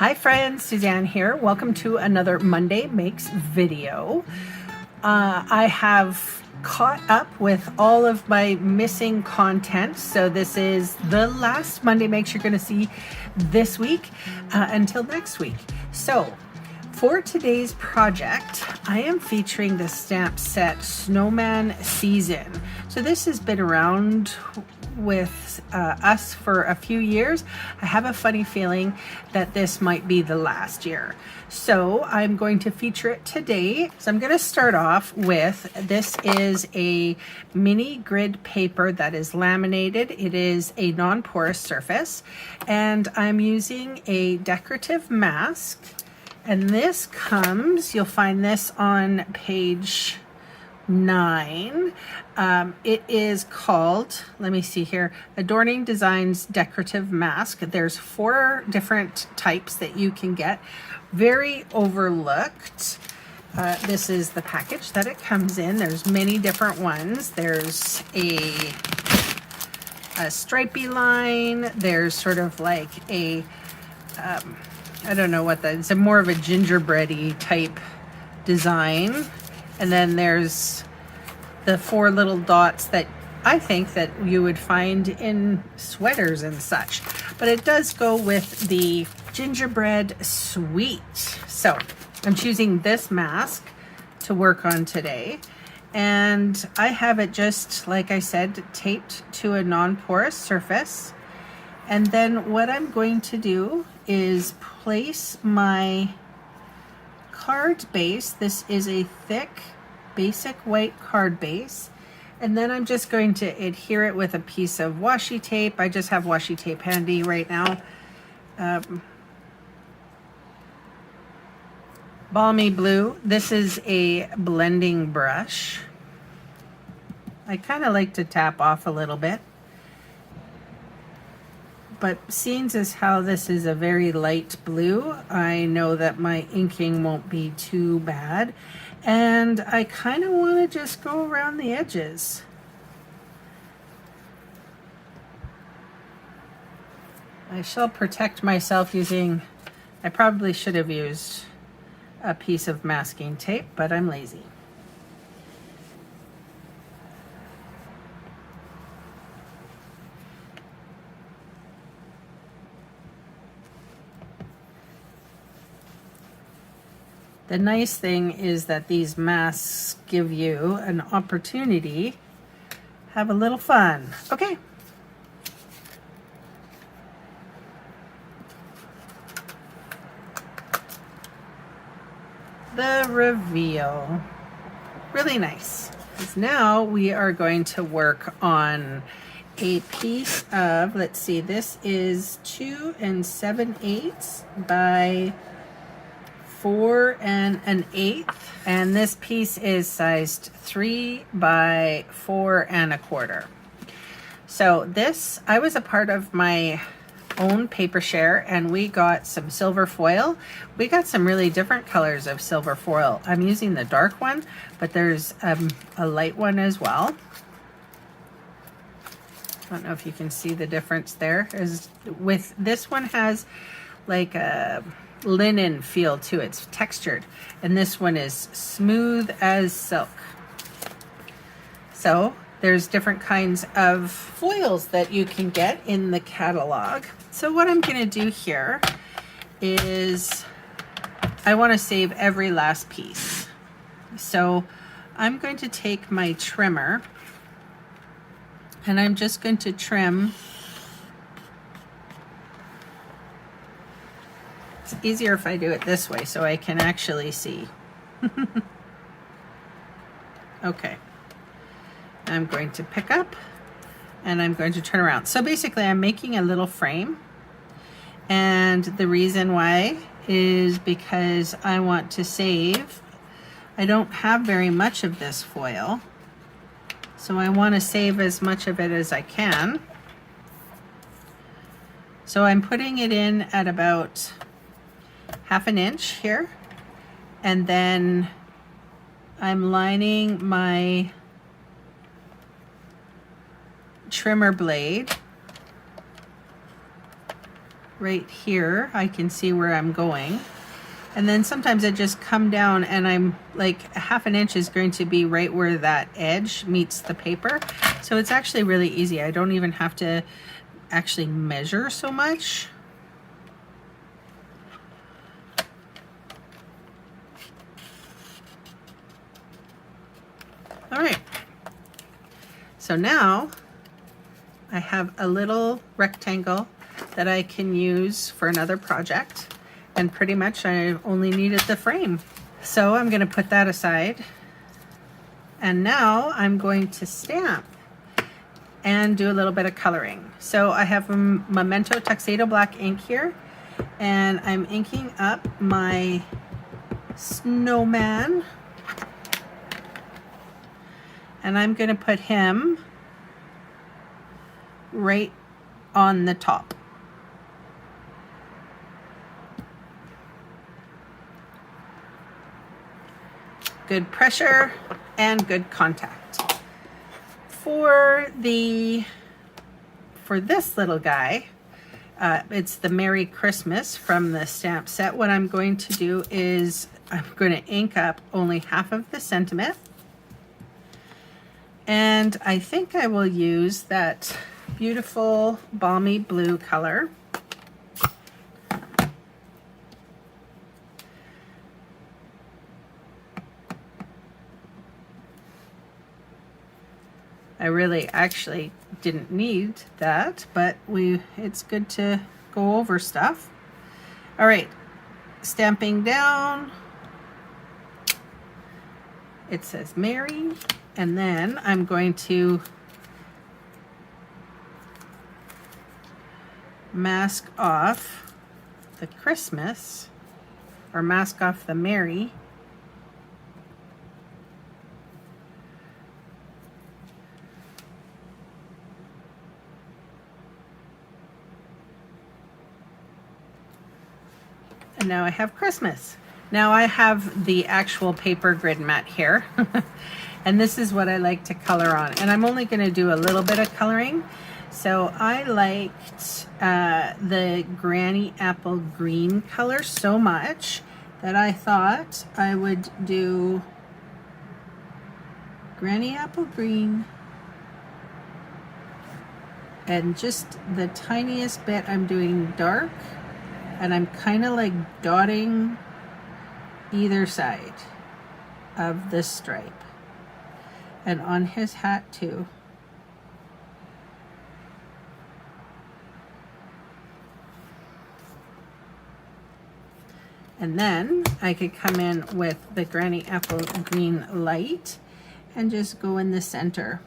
Hi friends, Suzanne here. Welcome to another Monday Makes video. I have caught up with all of my missing content, so this is the last Monday Makes you're going to see this week until next week. So for today's project, I am featuring the stamp set Snowman Season. So this has been around with us for a few years. I have a funny feeling that this might be the last year. So I'm going to feature it today. So I'm going to start off with, this is a mini grid paper that is laminated. It is a non-porous surface, and I'm using a decorative mask. And this comes, you'll find this on page 9. It is called, let me see here, Adorning Designs Decorative Mask. There's 4 different types that you can get. Very overlooked. This is the package that it comes in. There's many different ones. There's a stripy line. There's sort of like a I don't know what that is. It's more of a gingerbready type design. And then there's the 4 little dots that I think that you would find in sweaters and such. But it does go with the gingerbread sweet. So I'm choosing this mask to work on today. And I have it just, like I said, taped to a non-porous surface. And then what I'm going to do is place my card base. This is a thick basic white card base, and then I'm just going to adhere it with a piece of washi tape. I just have washi tape handy right now. Balmy blue. This is a blending brush. I kind of like to tap off a little bit, but seeing as how this is a very light blue, I know that my inking won't be too bad. And I kind of want to just go around the edges. I shall protect myself using, I probably should have used a piece of masking tape, but I'm lazy. The nice thing is that these masks give you an opportunity to have a little fun. Okay. The reveal. Really nice. Because now we are going to work on a piece of, let's see, this is 2 7/8 by 4 1/8, and this piece is sized 3 by 4 1/4. So this, I was a part of my own paper share, and we got some silver foil. We got some really different colors of silver foil. I'm using the dark one, but there's a light one as well. I don't know if you can see the difference there. With this one has like a linen feel to it. It's textured, and this one is smooth as silk. So there's different kinds of foils that you can get in the catalog. So what I'm going to do here is I want to save every last piece. So I'm going to take my trimmer, and I'm just going to trim. It's easier if I do it this way so I can actually see. Okay. I'm going to pick up and I'm going to turn around. So basically I'm making a little frame, and the reason why is because I want to save. I don't have very much of this foil, so I want to save as much of it as I can. So I'm putting it in at about 1/2 inch here, and then I'm lining my trimmer blade right here, I can see where I'm going. And then sometimes I just come down and I'm like a half an inch is going to be right where that edge meets the paper. So it's actually really easy. I don't even have to actually measure so much. All right. So now I have a little rectangle that I can use for another project. And pretty much I only needed the frame. So I'm going to put that aside. And now I'm going to stamp and do a little bit of coloring. So I have a Memento Tuxedo Black ink here, and I'm inking up my Snowman. And I'm going to put him right on the top. Good pressure and good contact. For this little guy, it's the Merry Christmas from the stamp set. What I'm going to do is I'm going to ink up only half of the sentiment. And I think I will use that beautiful balmy blue color. I really actually didn't need that, but it's good to go over stuff. All right, stamping down. It says Merry, and then I'm going to mask off the Christmas, or mask off the Merry. And now I have Christmas. Now I have the actual paper grid mat here. And this is what I like to color on. And I'm only going to do a little bit of coloring. So I liked the Granny Apple Green color so much that I thought I would do Granny Apple Green. And just the tiniest bit I'm doing dark. And I'm kind of like dotting either side of this stripe. And on his hat too. And then I could come in with the Granny Apple Green light and just go in the center.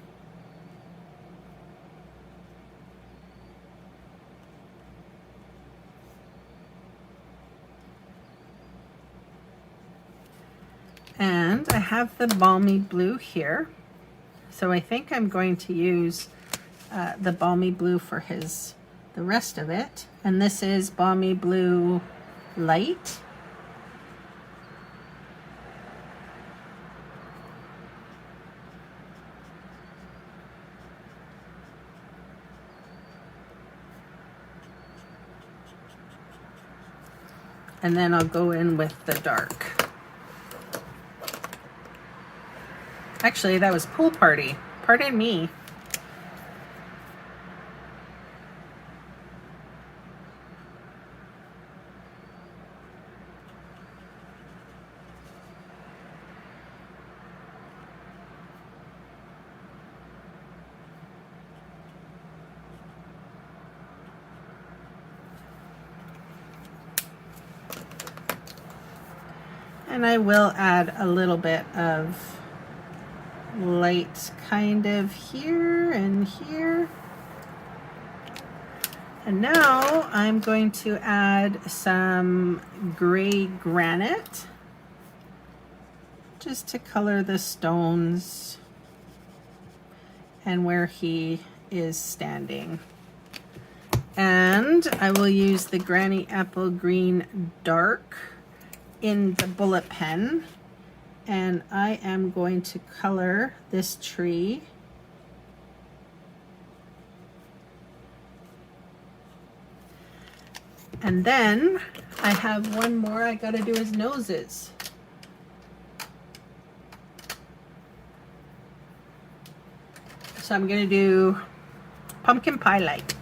And I have the balmy blue here. So I think I'm going to use the balmy blue for the rest of it. And this is balmy blue light. And then I'll go in with the dark. Actually, that was pool party. Pardon me. And I will add a little bit of light kind of here and here. And now I'm going to add some gray granite just to color the stones and where he is standing. And I will use the Granny Apple Green dark in the bullet pen. And I am going to color this tree. And then I have one more I gotta do his noses. So I'm gonna do pumpkin pie light.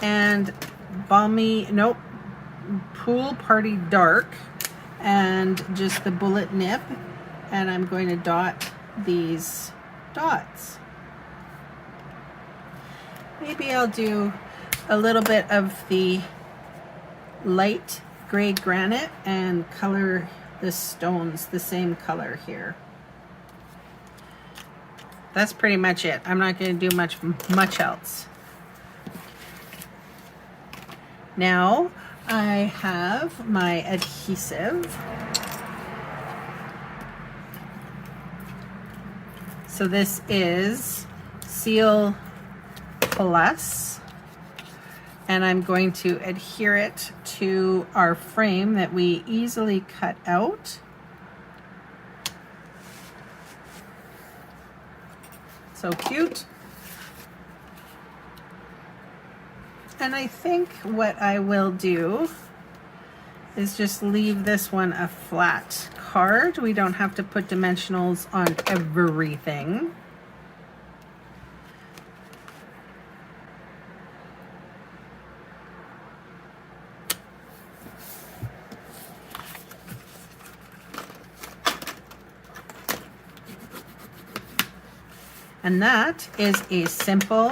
And pool party dark, and just the bullet nib, and I'm going to dot these dots. Maybe I'll do a little bit of the light gray granite and color the stones the same color here. That's pretty much it. I'm not going to do much else. Now I have my adhesive. So this is Seal Plus, and I'm going to adhere it to our frame that we easily cut out. So cute. And I think what I will do is just leave this one a flat card. We don't have to put dimensionals on everything. And that is a simple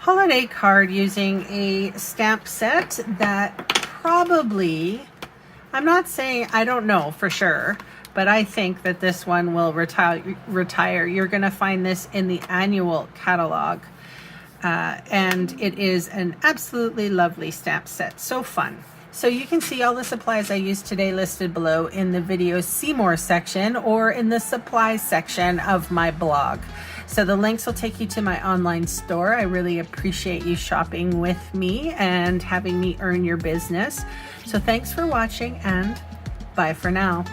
holiday card using a stamp set that probably, I'm not saying, I don't know for sure, but I think that this one will retire. You're going to find this in the annual catalog. And it is an absolutely lovely stamp set. So fun. So you can see all the supplies I used today listed below in the video See More section or in the supplies section of my blog. So the links will take you to my online store. I really appreciate you shopping with me and having me earn your business. So thanks for watching, and bye for now.